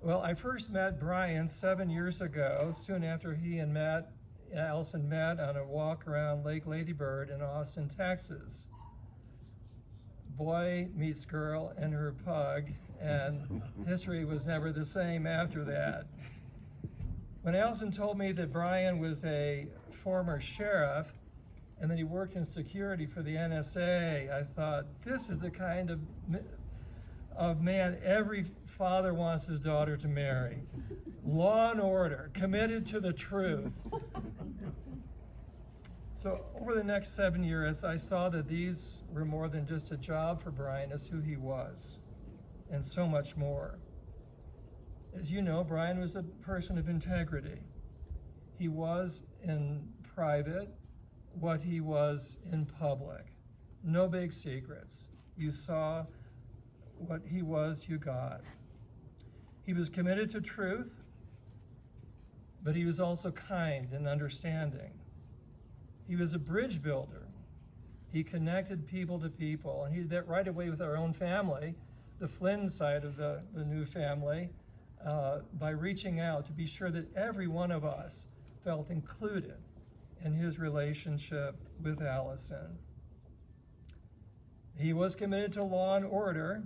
Well, I first met Brian 7 years ago, soon after he and Allison met on a walk around Lake Lady Bird in Austin, Texas. Boy meets girl and her pug, and history was never the same after that. When Allison told me that Brian was a former sheriff and that he worked in security for the NSA, I thought, this is the kind of man every father wants his daughter to marry. Law and order, committed to the truth. So over the next 7 years, I saw that these were more than just a job for Brian, it's who he was, and so much more. As you know, Brian was a person of integrity. He was in private what he was in public. No big secrets. You saw what he was, you got. He was committed to truth, but he was also kind and understanding. He was a bridge builder. He connected people to people, and he did that right away with our own family, the Flynn side of the new family, by reaching out to be sure that every one of us felt included in his relationship with Allison. He was committed to law and order.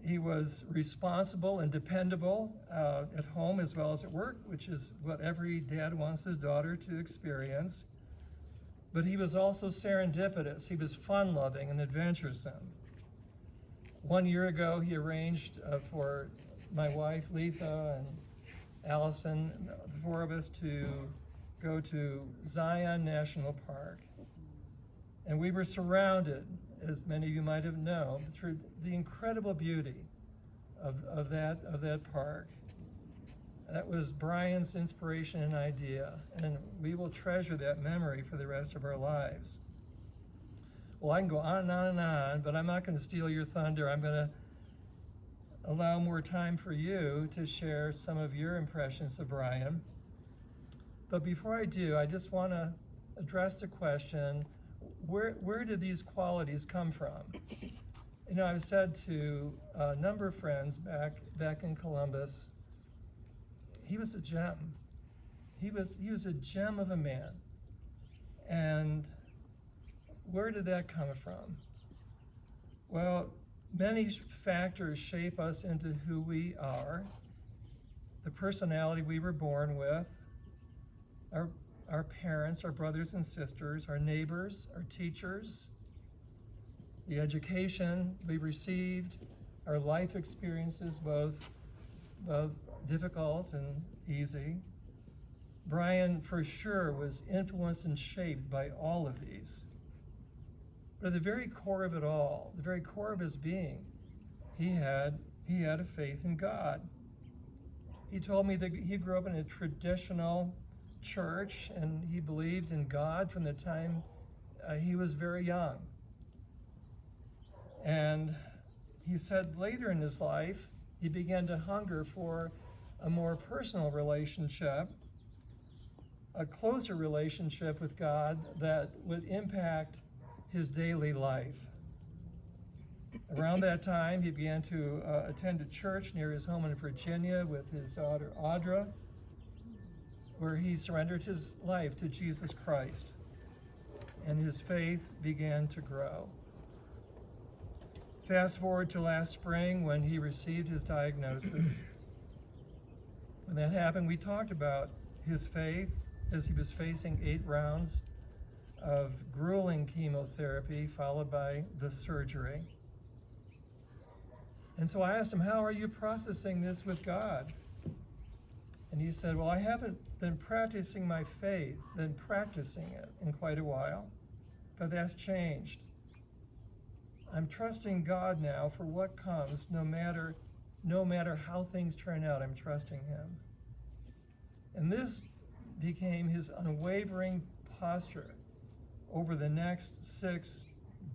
He was responsible and dependable at home as well as at work, which is what every dad wants his daughter to experience. But he was also serendipitous. He was fun-loving and adventuresome. 1 year ago, he arranged for my wife, Letha, and Allison, the four of us, to go to Zion National Park. And we were surrounded, as many of you might have known, through the incredible beauty of that park. That was Brian's inspiration and idea, and we will treasure that memory for the rest of our lives. Well, I can go on and on and on, but I'm not going to steal your thunder. I'm going to allow more time for you to share some of your impressions of Brian. But before I do, I just want to address the question, where did these qualities come from? You know, I've said to a number of friends back in Columbus, he was a gem. He was a gem of a man. And where did that come from? Well, many factors shape us into who we are, the personality we were born with, our parents, our brothers and sisters, our neighbors, our teachers, the education we received, our life experiences, both difficult and easy. Brian, for sure, was influenced and shaped by all of these. But at the very core of it all, the very core of his being, he had a faith in God. He told me that he grew up in a traditional church, and he believed in God from the time he was very young. And he said later in his life, he began to hunger for a more personal relationship, a closer relationship with God that would impact his daily life. Around that time, he began to attend a church near his home in Virginia with his daughter Audra, where he surrendered his life to Jesus Christ, and his faith began to grow. Fast forward to last spring when he received his diagnosis. When that happened, we talked about his faith as he was facing 8 rounds of grueling chemotherapy followed by the surgery. And so I asked him, how are you processing this with God? And he said, well, I haven't been practicing my faith, been practicing it in quite a while, but that's changed. I'm trusting God now for what comes, no matter how things turn out, I'm trusting him. And this became his unwavering posture over the next 6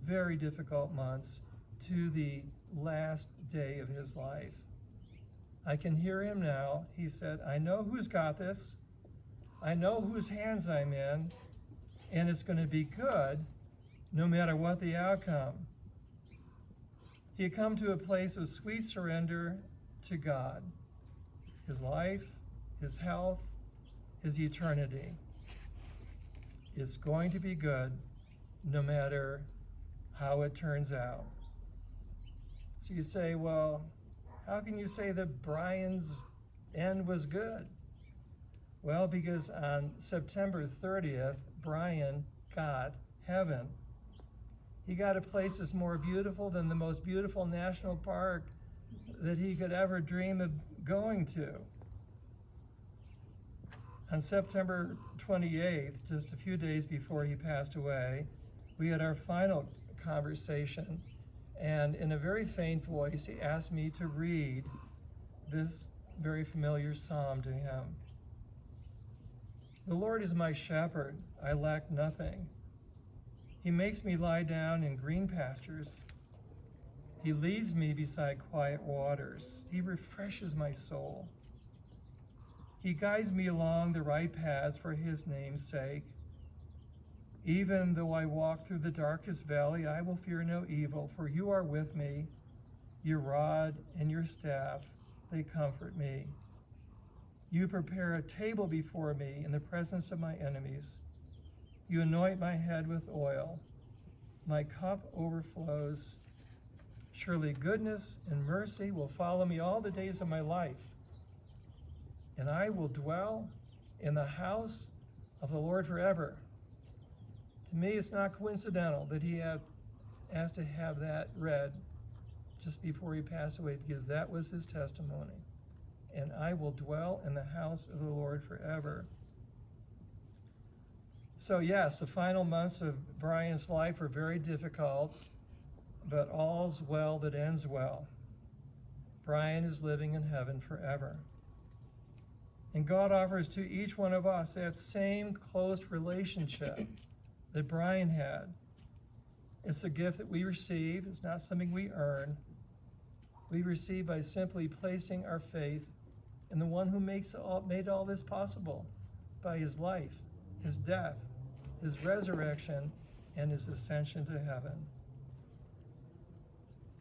very difficult months to the last day of his life. I can hear him now. He said, I know who's got this. I know whose hands I'm in, and it's going to be good no matter what the outcome. He had come to a place of sweet surrender to God. his life, his health, his eternity. It's going to be good no matter how it turns out. So you say, well, how can you say that Brian's end was good? Well, because on September 30th, Brian got heaven. He got a place that's more beautiful than the most beautiful national park that he could ever dream of going to. On September 28th, just a few days before he passed away, we had our final conversation, and in a very faint voice, he asked me to read this very familiar psalm to him. The Lord is my shepherd, I lack nothing. He makes me lie down in green pastures. He leads me beside quiet waters. He refreshes my soul. He guides me along the right paths for his name's sake. Even though I walk through the darkest valley, I will fear no evil, for you are with me. Your rod and your staff, they comfort me. You prepare a table before me in the presence of my enemies. You anoint my head with oil. My cup overflows. Surely goodness and mercy will follow me all the days of my life, and I will dwell in the house of the Lord forever. To me, it's not coincidental that he had asked to have that read just before he passed away, because that was his testimony. And I will dwell in the house of the Lord forever. So yes, the final months of Brian's life were very difficult, but all's well that ends well. Brian is living in heaven forever. And God offers to each one of us that same close relationship that Brian had. It's a gift that we receive. It's not something we earn. We receive by simply placing our faith in the one who made all this possible by his life, his death, his resurrection, and his ascension to heaven.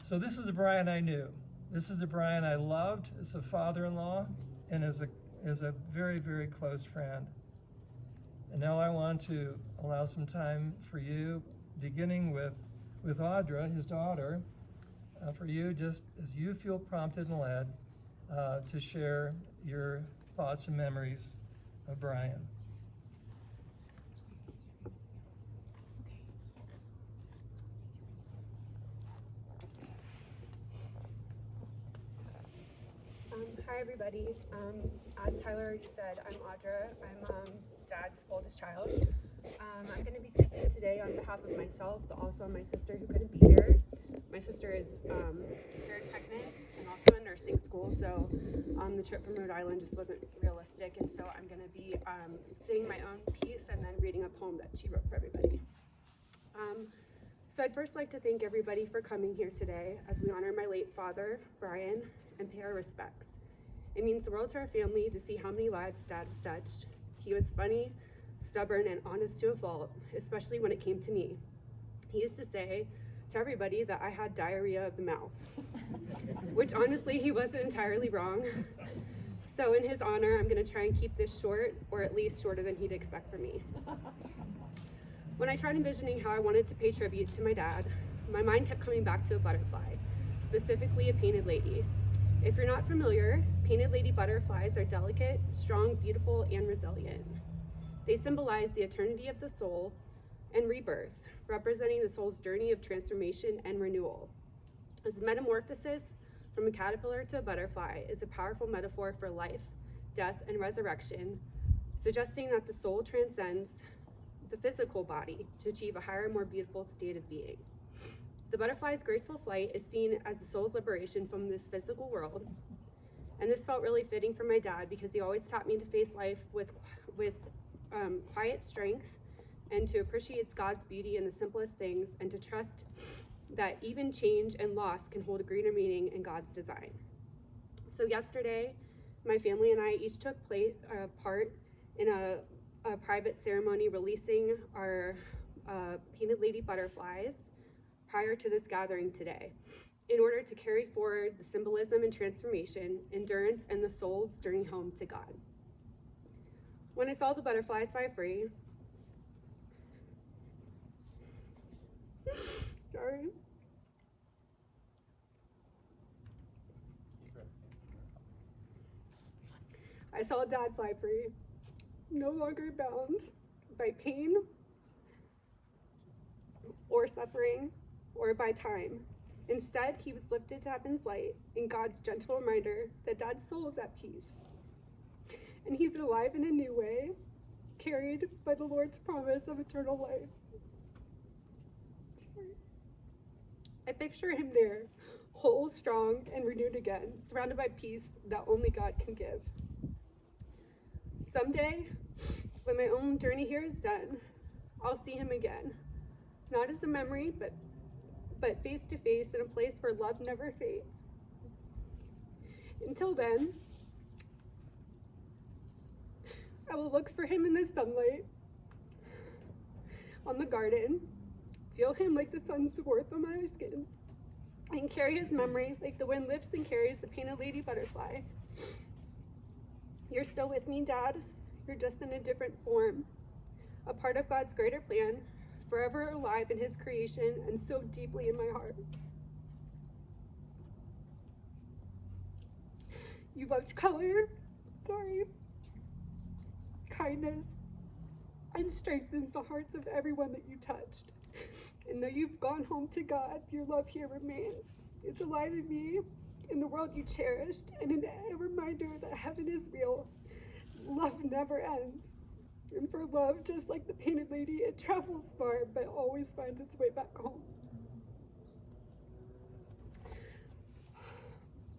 So this is the Brian I knew. This is the Brian I loved as a father-in-law and as a very, very close friend. And now I want to allow some time for you, beginning with Audra, his daughter, for you, just as you feel prompted and led, to share your thoughts and memories of Brian. Hi, everybody. As Tyler already said, I'm Audra. I'm Dad's oldest child. I'm going to be speaking today on behalf of myself, but also my sister who couldn't be here. My sister is very pregnant and also in nursing school, so the trip from Rhode Island just wasn't realistic, and so I'm going to be saying my own piece and then reading a poem that she wrote for everybody. So I'd first like to thank everybody for coming here today as we honor my late father, Brian, and pay our respects. It means the world to our family to see how many lives Dad has touched. He was funny, stubborn, and honest to a fault, especially when it came to me. He used to say to everybody that I had diarrhea of the mouth, which honestly, he wasn't entirely wrong. So in his honor, I'm gonna try and keep this short, or at least shorter than he'd expect from me. When I tried envisioning how I wanted to pay tribute to my dad, my mind kept coming back to a butterfly, specifically a painted lady. If you're not familiar, painted lady butterflies are delicate, strong, beautiful, and resilient. They symbolize the eternity of the soul and rebirth, representing the soul's journey of transformation and renewal. This metamorphosis from a caterpillar to a butterfly is a powerful metaphor for life, death, and resurrection, suggesting that the soul transcends the physical body to achieve a higher, more beautiful state of being. The butterfly's graceful flight is seen as the soul's liberation from this physical world, and this felt really fitting for my dad because he always taught me to face life with quiet strength and to appreciate God's beauty in the simplest things and to trust that even change and loss can hold a greater meaning in God's design. So yesterday, my family and I each took part in a private ceremony releasing our painted lady butterflies prior to this gathering today. in order to carry forward the symbolism and transformation, endurance, and the soul's journey home to God. When I saw the butterflies fly free, sorry. I saw Dad fly free, no longer bound by pain or suffering or by time. Instead, he was lifted to heaven's light in God's gentle reminder that Dad's soul is at peace. And he's alive in a new way, carried by the Lord's promise of eternal life. I picture him there, whole, strong, and renewed again, surrounded by peace that only God can give. Someday, when my own journey here is done, I'll see him again. Not as a memory, but face to face in a place where love never fades. Until then, I will look for him in the sunlight on the garden, feel him like the sun's warmth on my skin, and carry his memory like the wind lifts and carries the painted lady butterfly. You're still with me, Dad. You're just in a different form, a part of God's greater plan, forever alive in his creation and so deeply in my heart. You loved color, kindness, and strengthens the hearts of everyone that you touched. And though you've gone home to God, your love here remains. It's alive in me, in the world you cherished, and in a reminder that heaven is real. Love never ends. And for love, just like the painted lady, it travels far, but always finds its way back home.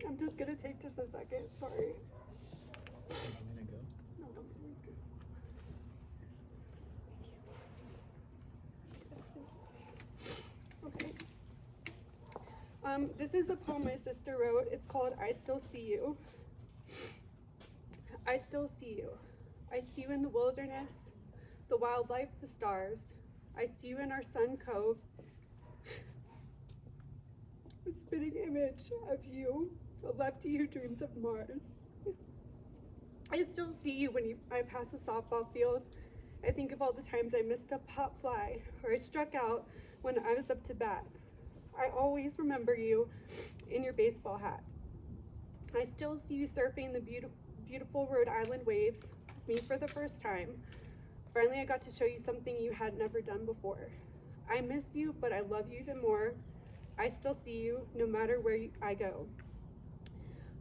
I'm just gonna take just a second, sorry. No, okay. This is a poem my sister wrote. It's called I Still See You. I still see you. I see you in the wilderness, the wildlife, the stars. I see you in our sun cove, a spitting image of you, a lefty who dreams of Mars. I still see you when I pass a softball field. I think of all the times I missed a pop fly, or I struck out when I was up to bat. I always remember you in your baseball hat. I still see you surfing the beautiful Rhode Island waves with me for the first time. Finally, I got to show you something you had never done before. I miss you, but I love you even more. I still see you, no matter where I go.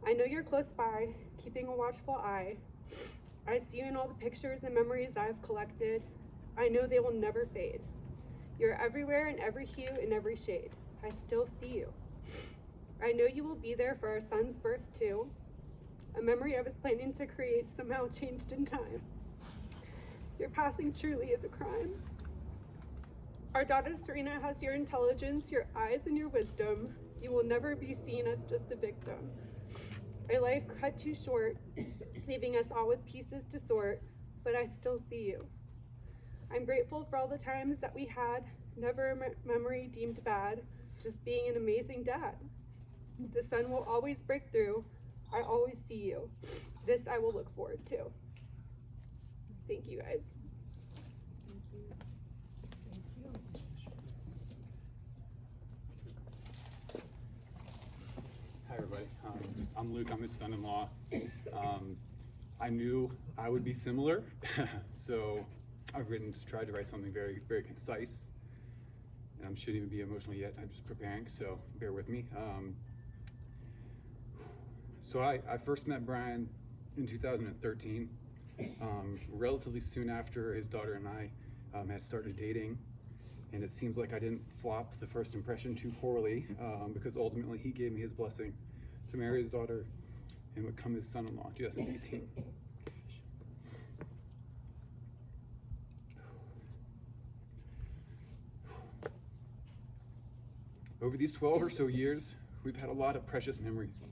I know you're close by, keeping a watchful eye. I see you in all the pictures and memories I've collected. I know they will never fade. You're everywhere in every hue and every shade. I still see you. I know you will be there for our son's birth too. A memory I was planning to create somehow changed in time. Your passing truly is a crime. Our daughter Serena has your intelligence, your eyes, and your wisdom. You will never be seen as just a victim. A life cut too short, leaving us all with pieces to sort, but I still see you. I'm grateful for all the times that we had, never a memory deemed bad, just being an amazing dad. The sun will always break through. I always see you. This I will look forward to. Thank you, guys. Hi, everybody. I'm Luke. I'm his son-in-law. I knew I would be similar, so I've tried to write something very, very concise. And I shouldn't even be emotional yet. I'm just preparing, so bear with me. So I first met Brian in 2013, relatively soon after his daughter and I had started dating. And it seems like I didn't flop the first impression too poorly, because ultimately he gave me his blessing to marry his daughter and become his son-in-law in 2018. Over these 12 or so years, we've had a lot of precious memories.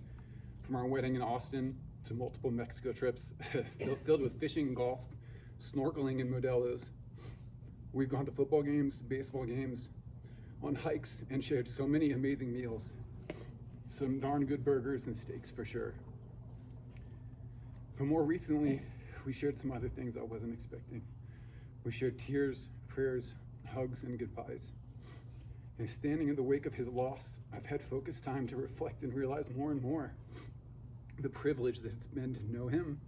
From our wedding in Austin to multiple Mexico trips filled with fishing and golf, snorkeling and Modelo's. We've gone to football games, baseball games, on hikes, and shared so many amazing meals. some darn good burgers and steaks for sure. But more recently, we shared some other things I wasn't expecting. We shared tears, prayers, hugs, and goodbyes. And standing in the wake of his loss, I've had focused time to reflect and realize more and more the privilege that it's been to know him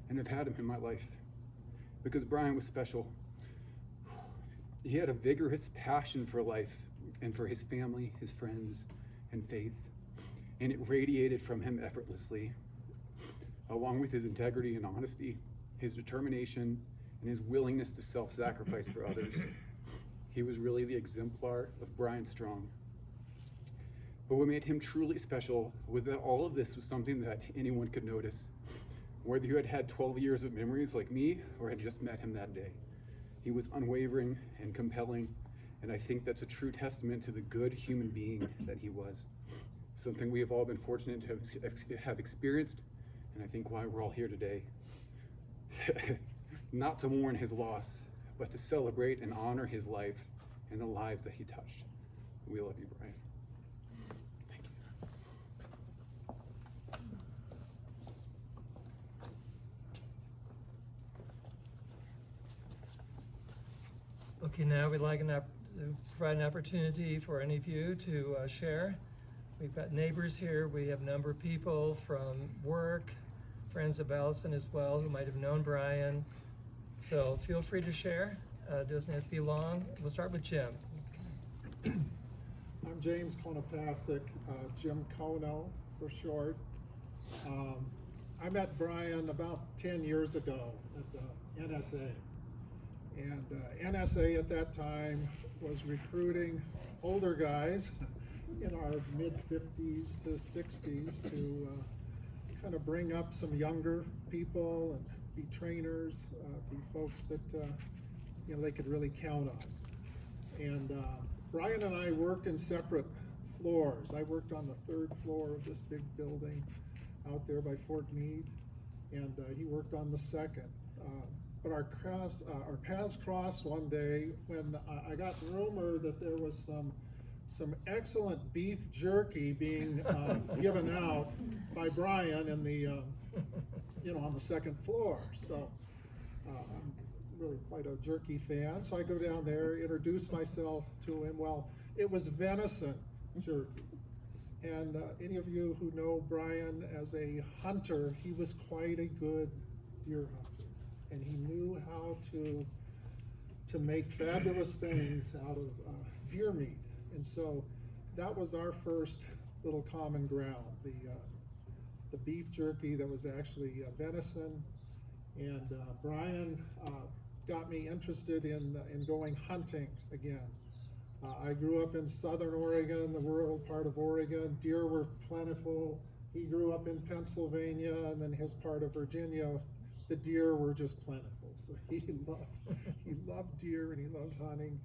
and have had him in my life. Because Brian was special. He had a vigorous passion for life and for his family, his friends, and faith. And it radiated from him effortlessly, along with his integrity and honesty, his determination, and his willingness to self-sacrifice for others. He was really the exemplar of Brian Strong. But what made him truly special was that all of this was something that anyone could notice, whether you had had 12 years of memories like me or had just met him that day. He was unwavering and compelling, and I think that's a true testament to the good human being that he was. Something we have all been fortunate to have experienced, and I think why we're all here today. Not to mourn his loss, but to celebrate and honor his life and the lives that he touched. We love you, Brian. Thank you. Okay, now we'd like to provide an opportunity for any of you to share. We've got neighbors here. We have a number of people from work, friends of Allison as well, who might have known Brian. So feel free to share. Doesn't have to be long. We'll start with Jim. I'm James Konopasek, Jim Kono for short. I met Brian about 10 years ago at NSA. And NSA at that time was recruiting older guys in our mid-50s to 60s to kind of bring up some younger people and be trainers, be folks that they could really count on. And Brian and I worked in separate floors. I worked on the 3rd floor of this big building out there by Fort Meade, and he worked on the 2nd. But our paths crossed one day when I got rumor that there was some excellent beef jerky being given out by Brian in the on the 2nd floor. So I'm really quite a jerky fan. So I go down there, introduce myself to him. Well, it was venison jerky. And any of you who know Brian as a hunter, he was quite a good deer hunter. And he knew how to make fabulous things out of deer meat. And so that was our first little common ground, the beef jerky that was actually venison. And Brian got me interested in going hunting again. I grew up in southern Oregon, the rural part of Oregon. Deer were plentiful. He grew up in Pennsylvania, and then his part of Virginia, the deer were just plentiful. So he loved deer and he loved hunting.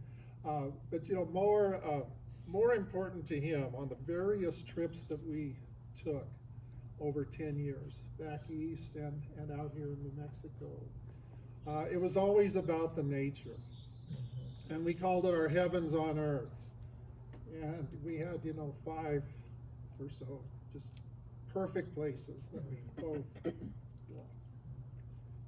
But more important to him, on the various trips that we took over 10 years, back east and out here in New Mexico, it was always about the nature. And we called it our heavens on earth. And we had, 5 or so just perfect places that we both loved.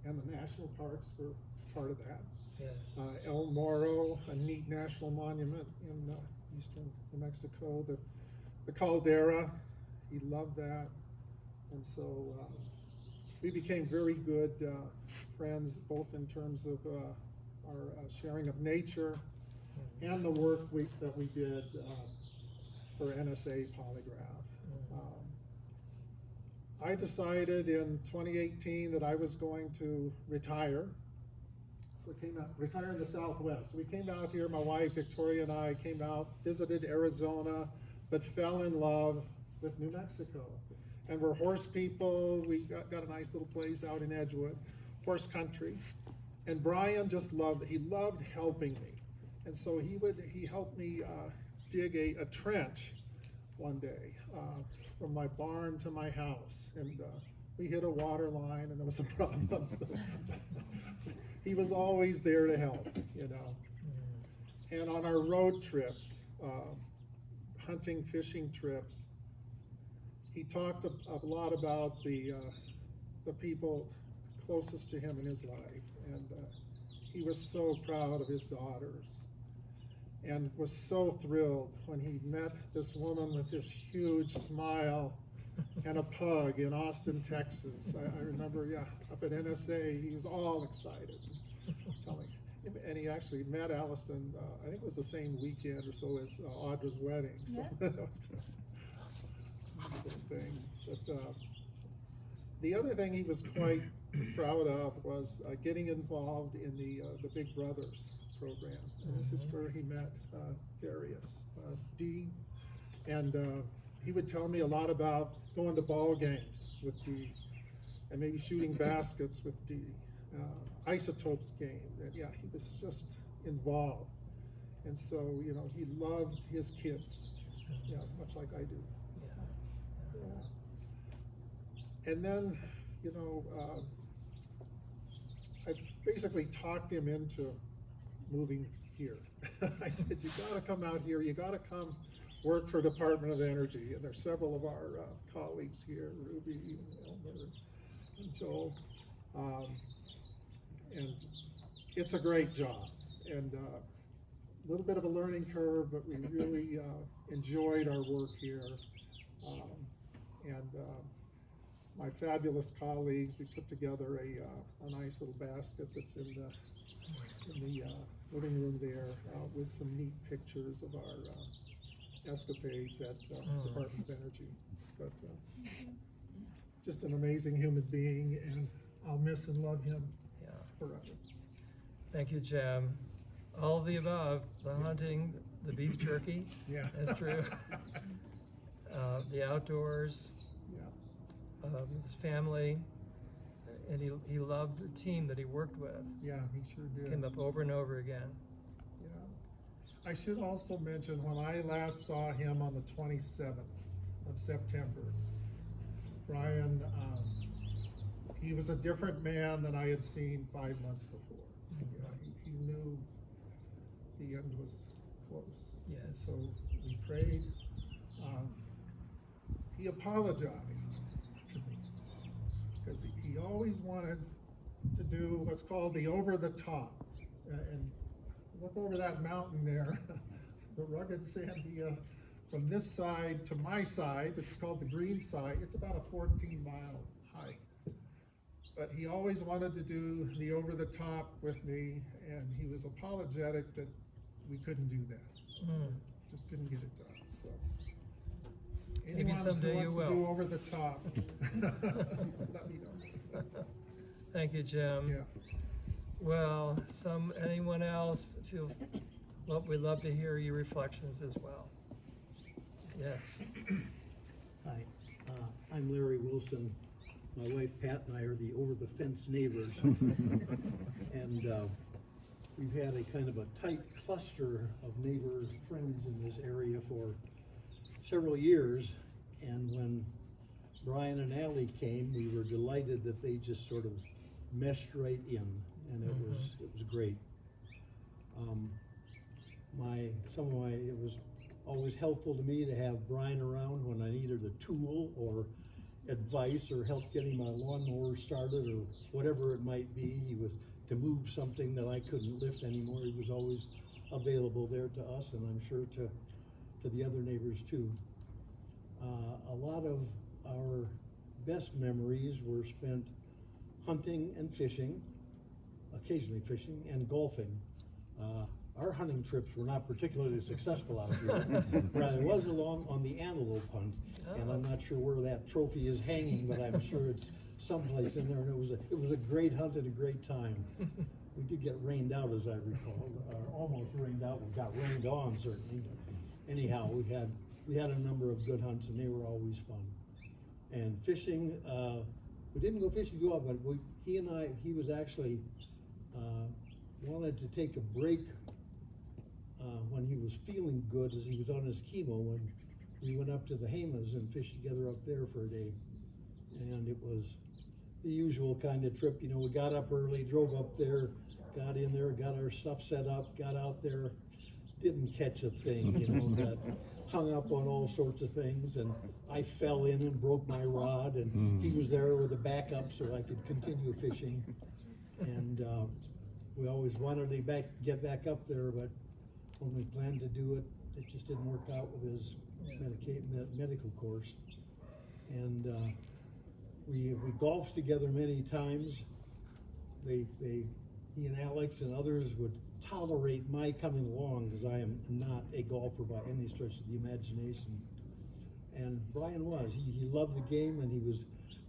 And the national parks were part of that. Yes. El Morro, a neat national monument in eastern New Mexico. The Caldera, he loved that. And so we became very good friends, both in terms of our sharing of nature and the work that we did for NSA Polygraph. I decided in 2018 that I was going to retire. So I came out, retire in the Southwest. We came out here, my wife Victoria and I came out, visited Arizona, but fell in love with New Mexico. And we're horse people. We got a nice little place out in Edgewood, horse country. And Brian just loved helping me. And so he helped me dig a trench one day from my barn to my house. And we hit a water line and there was a problem. He was always there to help, And on our road trips, hunting, fishing trips, he talked a lot about the people closest to him in his life, and he was so proud of his daughters, and was so thrilled when he met this woman with this huge smile and a pug in Austin, Texas. I remember, yeah, up at NSA, he was all excited, telling. And he actually met Allison, I think it was the same weekend or so as Audra's wedding. So Yeah. that was kind of a good thing. But the other thing he was quite proud of was getting involved in the Big Brothers program. And this is where he met Darius, Dee. And he would tell me a lot about going to ball games with Dee, and maybe shooting baskets with Dee. Isotopes game, and yeah, he was just involved. And so, you know, he loved his kids, yeah, much like I do. Yeah. And then, you know, I basically talked him into moving here. I said, you gotta come out here, you gotta come work for Department of Energy. And there's several of our colleagues here, Ruby, Elmer, and Joel. And it's a great job, and a little bit of a learning curve, but we really enjoyed our work here. And my fabulous colleagues, we put together a nice little basket that's in the living room there with some neat pictures of our escapades at Department of Energy. But just an amazing human being, and I'll miss and love him forever. Thank you, Jim. All of the above, the hunting, the beef jerky, Yeah. that's true. The outdoors, Yeah. his family, and he loved the team that he worked with. Yeah, he sure did. Came up over and over again. Yeah. I should also mention, when I last saw him on the 27th of September, Brian, he was a different man than I had seen 5 months before. Yeah, he knew the end was close. Yes. So we prayed. He apologized to me because he always wanted to do what's called the over the top. And look over that mountain there, the rugged Sandia, from this side to my side, which is called the green side. It's about a 14-mile hike. But he always wanted to do the over the top with me, and he was apologetic that we couldn't do that. Just didn't get it done. So Maybe anyone someday who wants you to do will. over the top, let me know. Thank you, Jim. Yeah. Well, anyone else feel? Well, we'd love to hear your reflections as well. Yes. Hi, I'm Larry Wilson. My wife Pat and I are the over-the-fence neighbors. And we've had a kind of a tight cluster of neighbor friends in this area for several years. And when Brian and Allie came, we were delighted that they just sort of meshed right in, and it was great. It was always helpful to me to have Brian around when I needed a tool or advice or help getting my lawnmower started or whatever it might be. He was to move something that I couldn't lift anymore. He was always available there to us, and I'm sure to the other neighbors too. A lot of our best memories were spent hunting and fishing, occasionally fishing, and golfing. Our hunting trips were not particularly successful out here. Rather, it was along on the antelope hunt, and I'm not sure where that trophy is hanging, but I'm sure it's someplace in there. And it was a great hunt and a great time. We did get rained out, as I recall, almost rained out. We got rained on certainly. But anyhow, we had a number of good hunts, and they were always fun. And fishing, we didn't go fishing too often, but he was actually wanted to take a break when he was feeling good, as he was on his chemo, when we went up to the Hamas and fished together up there for a day. And it was the usual kind of trip. You know, we got up early, drove up there, got in there, got our stuff set up, got out there, didn't catch a thing, you know, got hung up on all sorts of things, and I fell in and broke my rod, and he was there with a backup so I could continue fishing. And we always wanted to get back up there, but when we planned to do it, it just didn't work out with his medical course. And we golfed together many times. He and Alex and others would tolerate my coming along because I am not a golfer by any stretch of the imagination. And Brian was. He loved the game, and he was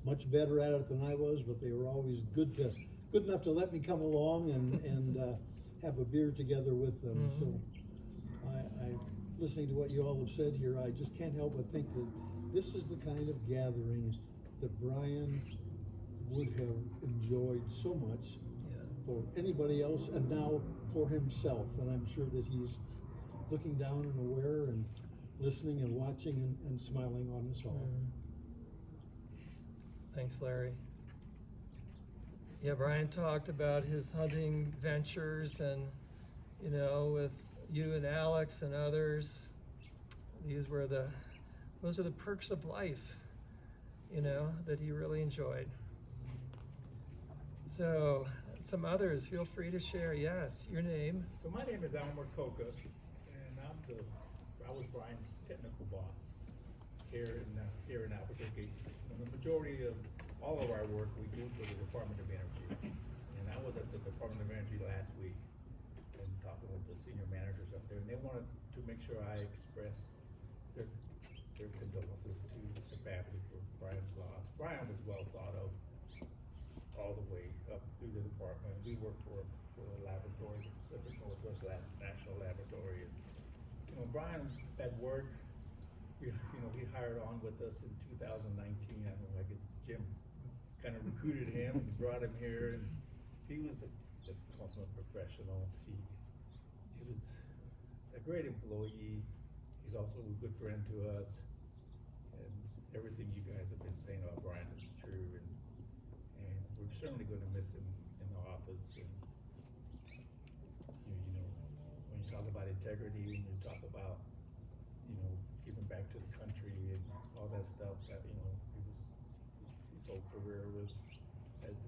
much better at it than I was, but they were always good enough to let me come along and have a beer together with them. So I listening to what you all have said here, I just can't help but think that this is the kind of gathering that Brian would have enjoyed so much for anybody else, and now for himself. And I'm sure that he's looking down and aware and listening and watching and smiling on us all. Thanks, Larry. Yeah, Brian talked about his hunting ventures, and you know, with you and Alex and others, those are the perks of life, you know, that he really enjoyed. So, some others, feel free to share. Yes, your name. So my name is Elmer Coca, and I was Brian's technical boss here in Albuquerque. And the majority of all of our work we do for the Department of Energy. And I was at the Department of Energy last week and talking with the senior managers up there, and they wanted to make sure I express their condolences to the family for Brian's loss. Brian was well thought of all the way up through the department. We worked for a laboratory, the Pacific Northwest National Laboratory. And, you know, Brian at work, he hired on with us in 2019. I know, I guess Jim kind of recruited him and brought him here, and he was the consummate professional. He was a great employee. He's also a good friend to us, and everything you guys have been saying about Brian is true. And we're certainly going to miss him in the office. And you know, when you talk about integrity, when you talk about, you know, giving back to the country and all that stuff, that, you know, his whole career was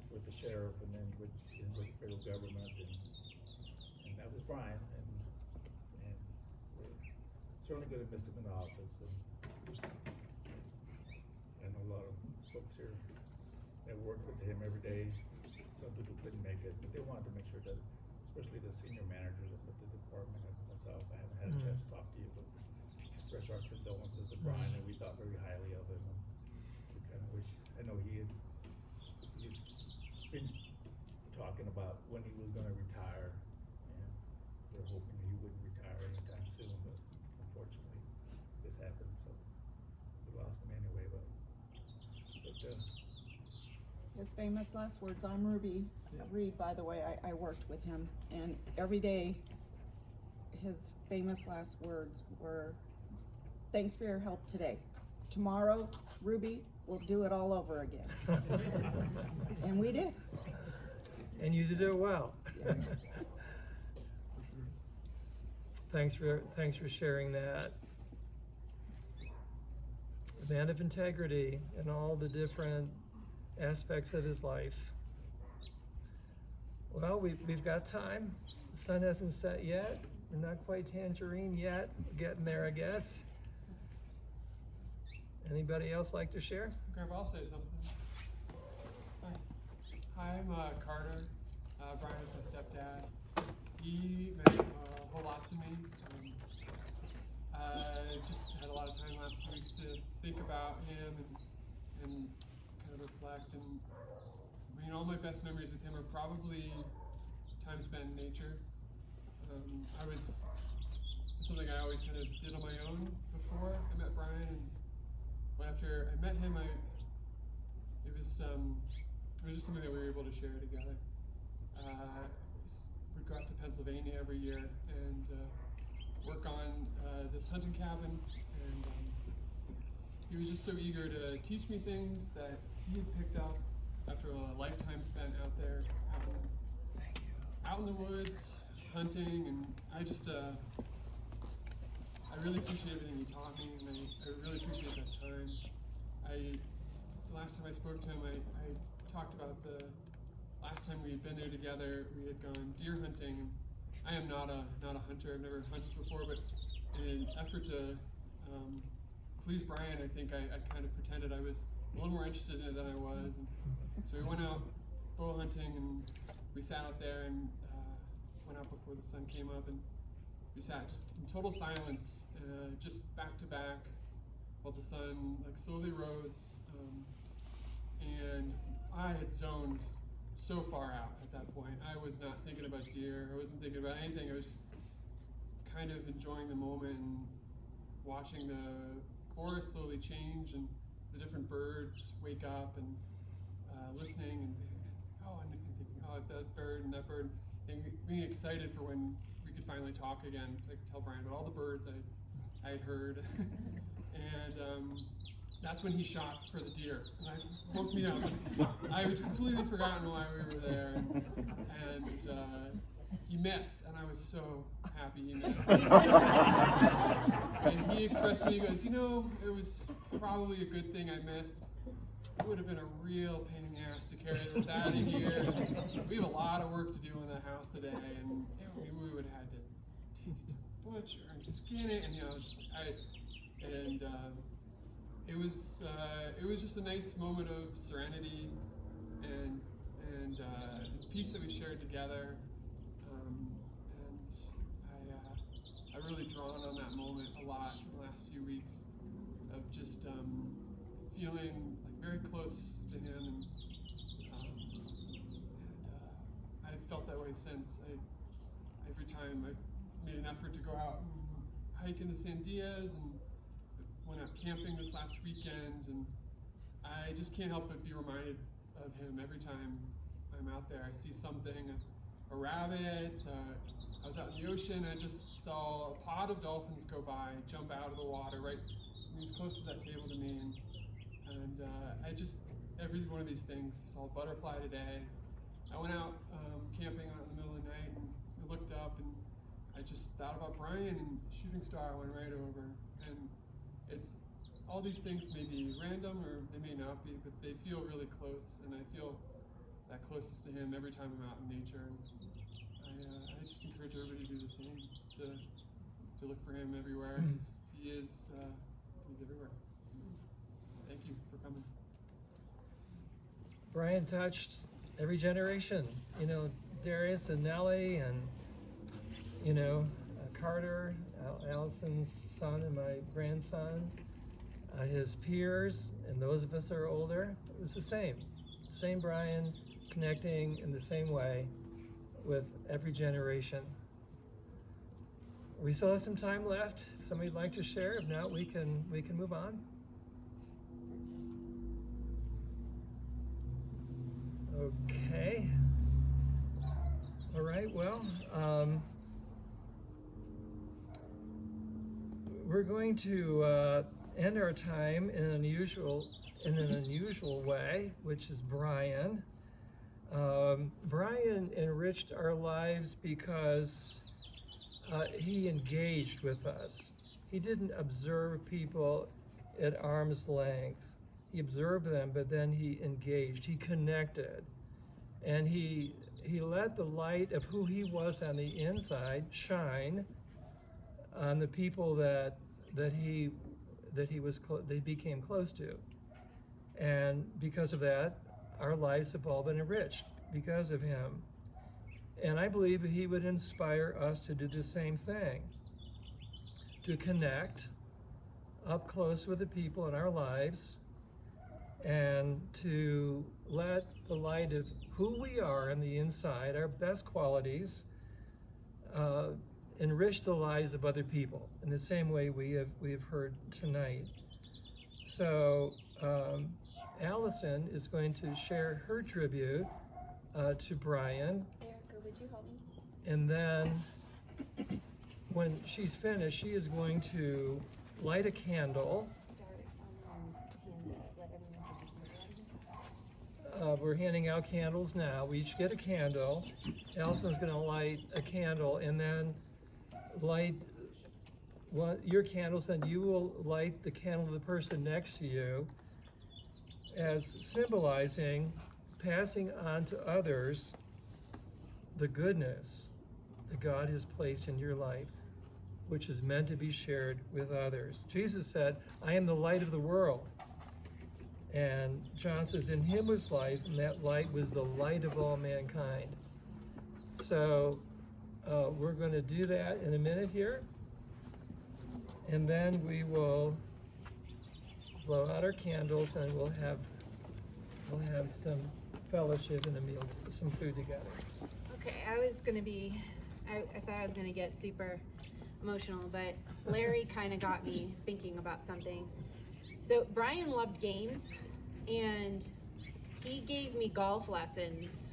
with the sheriff and then with the federal government, and that was Brian. And we're certainly going to miss him in the office. And I know a lot of folks here that worked with him every day. Some people couldn't make it, but they wanted to make sure that, especially the senior managers of the department and myself, I haven't had a chance to talk to you, but express our condolences to Brian, and we thought very highly of him. And we kind of wish, I know he'd been talking about when he was going to retire, and we're hoping he wouldn't retire anytime soon, but unfortunately this happened, so we lost him anyway. But his famous last words, I'm Ruby Reed, by the way, I worked with him, and every day his famous last words were, thanks for your help today. Tomorrow, Ruby, we'll do it all over again. And we did. And you did it well. Thanks for sharing that. A man of integrity in all the different aspects of his life. Well, we've got time. The sun hasn't set yet. We're not quite tangerine yet. We're getting there, I guess. Anybody else like to share? Grandpa, I'll say something. Hi, I'm Carter. Brian is my stepdad. He meant a whole lot to me. I just had a lot of time last week to think about him and kind of reflect. And you know, all my best memories with him are probably time spent in nature. Something I always kind of did on my own before I met Brian, and after I met him, it was just something that we were able to share together. We'd go out to Pennsylvania every year and work on this hunting cabin, and he was just so eager to teach me things that he had picked up after a lifetime spent out there, out in the woods, hunting, and I just really appreciate everything he taught me, and I really appreciate that time. The last time I spoke to him, I talked about the last time we had been there together. We had gone deer hunting. I am not a hunter. I've never hunted before, but in an effort to please Brian, I think I kind of pretended I was a little more interested in it than I was. And so we went out bow hunting, and we sat out there and went out before the sun came up, and we sat just in total silence, just back to back, while the sun like slowly rose. And I had zoned so far out at that point. I was not thinking about deer. I wasn't thinking about anything. I was just kind of enjoying the moment and watching the forest slowly change and the different birds wake up, and listening and thinking, oh, that bird and that bird, and being excited for when we could finally talk again, so I could tell Brian about all the birds I had heard. And that's when he shot for the deer, and I woke me up. I had completely forgotten why we were there, and he missed, and I was so happy he missed. And he expressed to me, he goes, you know, it was probably a good thing I missed. It would have been a real pain in the ass to carry this out of here. And we have a lot of work to do in the house today, and we would have had to take it to a butcher and skin it, and you know, it was just a nice moment of serenity and peace that we shared together. I've really drawn on that moment a lot in the last few weeks of just feeling like very close to him, and I've felt that way since. Every time I've made an effort to go out and hike into Sandias, and went out camping this last weekend, and I just can't help but be reminded of him every time I'm out there. I see something, a rabbit. I was out in the ocean, and I just saw a pod of dolphins go by, jump out of the water right as close as that table to me, and I just, every one of these things. I saw a butterfly today. I went out camping out in the middle of the night, and I looked up, and I just thought about Brian, and shooting star went right over. And it's, all these things may be random or they may not be, but they feel really close, and I feel that closest to him every time I'm out in nature. And I just encourage everybody to do the same, to look for him everywhere, because he's everywhere. Thank you for coming. Brian touched every generation, you know, Darius and Nellie, and, you know, Carter, Allison's son and my grandson, his peers, and those of us that are older. It was the same Brian, connecting in the same way with every generation. We still have some time left. If somebody'd like to share, if not, we can move on. Okay. All right, well, we're going to end our time in an unusual way, which is Brian. Brian enriched our lives because he engaged with us. He didn't observe people at arm's length. He observed them, but then he engaged, he connected, and he let the light of who he was on the inside shine on the people that he became close to. And because of that, our lives have all been enriched because of him. And I believe that he would inspire us to do the same thing, to connect up close with the people in our lives, and to let the light of who we are on the inside, our best qualities, enrich the lives of other people in the same way we have heard tonight. So Allison is going to share her tribute to Brian. Erica, would you help me? And then when she's finished, she is going to light a candle. We're handing out candles now. We each get a candle. Allison's going to light a candle and then light your candles, and you will light the candle of the person next to you as symbolizing passing on to others the goodness that God has placed in your life, which is meant to be shared with others. Jesus said, I am the light of the world. And John says, in him was life, and that light was the light of all mankind. So we're going to do that in a minute here. And then we will blow out our candles, and we'll have some fellowship and a meal, some food together. Okay, I thought I was gonna get super emotional, but Larry kind of got me thinking about something. So Brian loved games, and he gave me golf lessons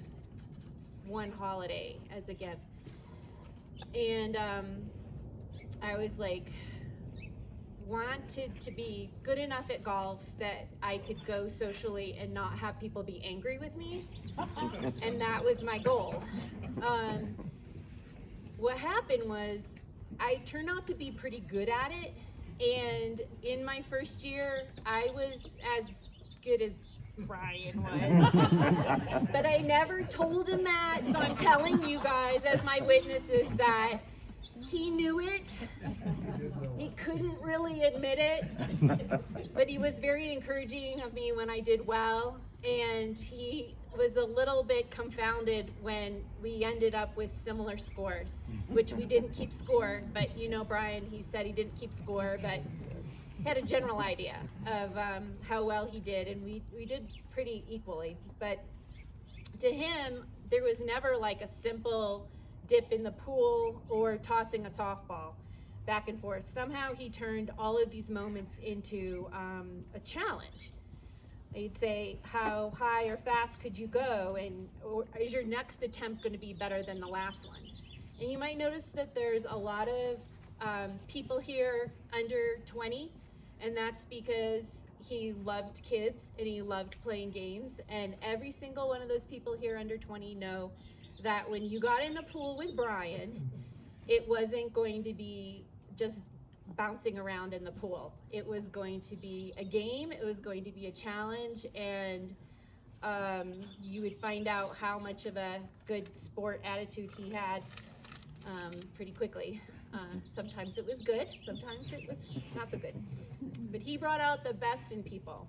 one holiday as a gift. And I was like, wanted to be good enough at golf that I could go socially and not have people be angry with me. And that was my goal. What happened was I turned out to be pretty good at it. And in my first year, I was as good as Brian was. But I never told him that. So I'm telling you guys as my witnesses that he knew it. He couldn't really admit it, but he was very encouraging of me when I did well, and he was a little bit confounded when we ended up with similar scores, which we didn't keep score, but you know Brian, he said he didn't keep score, but had a general idea of how well he did, and we did pretty equally. But to him, there was never like a simple dip in the pool or tossing a softball back and forth. Somehow he turned all of these moments into a challenge. He'd say, how high or fast could you go? Or is your next attempt going to be better than the last one? And you might notice that there's a lot of people here under 20, and that's because he loved kids and he loved playing games. And every single one of those people here under 20 know that when you got in the pool with Brian, it wasn't going to be just bouncing around in the pool. It was going to be a game, it was going to be a challenge, and you would find out how much of a good sport attitude he had pretty quickly. Sometimes it was good, sometimes it was not so good. But he brought out the best in people.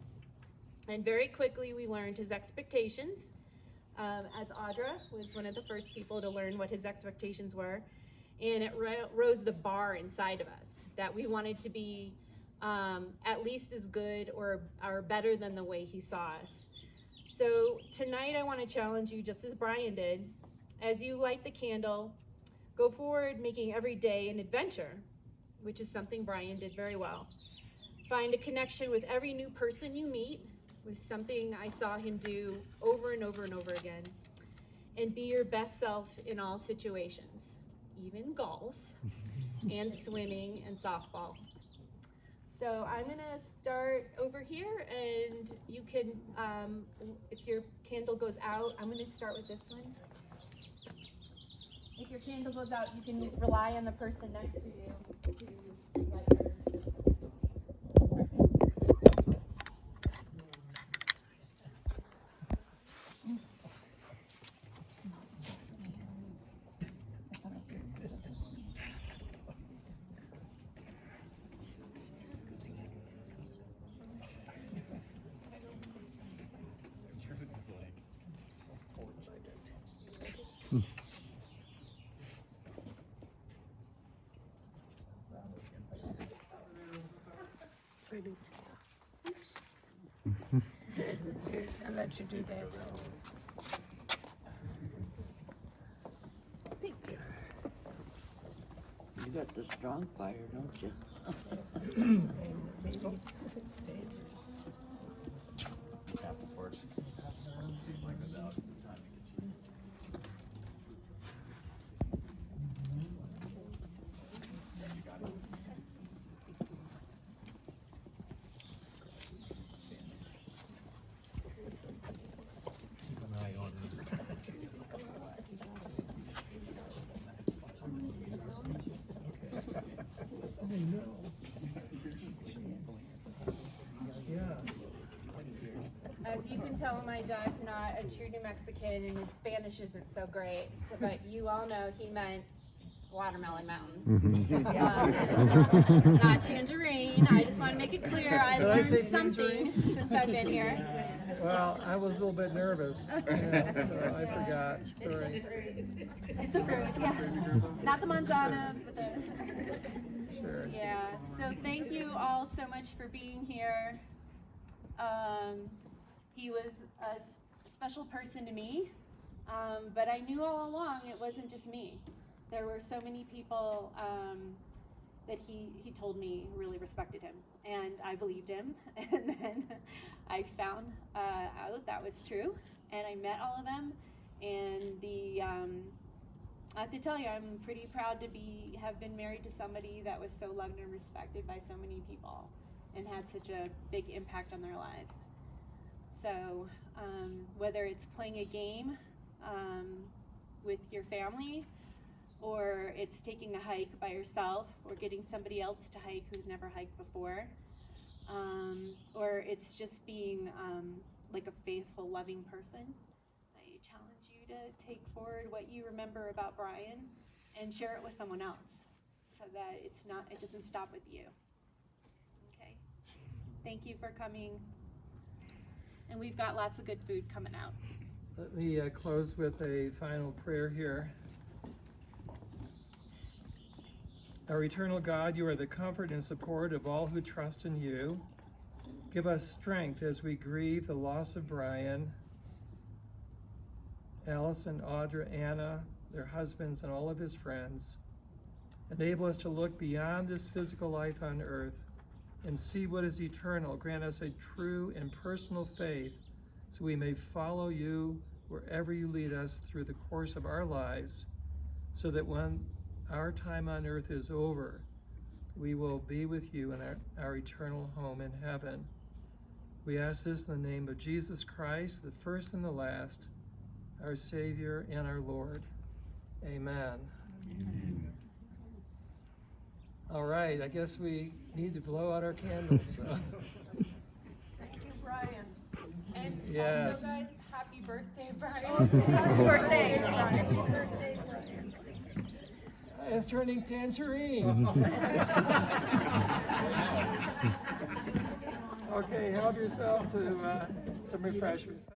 And very quickly we learned his expectations. As Audra was one of the first people to learn what his expectations were. And it rose the bar inside of us that we wanted to be at least as good or better than the way he saw us. So tonight I want to challenge you, just as Brian did, as you light the candle, go forward making every day an adventure, which is something Brian did very well. Find a connection with every new person you meet, was something I saw him do over and over and over again. And be your best self in all situations, even golf and swimming and softball. So I'm gonna start over here, and you can, if your candle goes out, I'm gonna start with this one. If your candle goes out, you can rely on the person next to you to light her. Oops. I let you do that. Thank you. You got the strong fire, don't you? Pass the torch. Like goes out. Time to get you. You got it. Keep an eye on it. I know. tell my dad's not a true New Mexican and his Spanish isn't so great, so, but you all know he meant watermelon mountains. Not tangerine. I just want to make it clear I've Did I say learned something since I've been here. Well, I was a little bit nervous, so I forgot, sorry. It's a fruit, yeah. Not the manzanas, but the... Sure. Yeah, so thank you all so much for being here. He was a special person to me, but I knew all along it wasn't just me. There were so many people that he told me really respected him, and I believed him, and then I found out that was true, and I met all of them, and I have to tell you, I'm pretty proud to have been married to somebody that was so loved and respected by so many people and had such a big impact on their lives. So whether it's playing a game with your family, or it's taking a hike by yourself, or getting somebody else to hike who's never hiked before, or it's just being like a faithful, loving person, I challenge you to take forward what you remember about Brian and share it with someone else, so that it doesn't stop with you. Okay? Thank you for coming, and we've got lots of good food coming out. Let me close with a final prayer here. Our eternal God, you are the comfort and support of all who trust in you. Give us strength as we grieve the loss of Brian, Allison, Audra, Anna, their husbands, and all of his friends. Enable us to look beyond this physical life on earth and see what is eternal. Grant us a true and personal faith so we may follow you wherever you lead us through the course of our lives, so that when our time on earth is over, we will be with you in our eternal home in heaven. We ask this in the name of Jesus Christ, the first and the last, our Savior and our Lord. Amen. Amen. All right, I guess we need to blow out our candles. So. Thank you, Brian. And Yes. also, guys, happy birthday, Brian. Oh, today's his birthday, Brian. Happy birthday, Brian. It's turning tangerine. Okay, help yourself to some refreshments.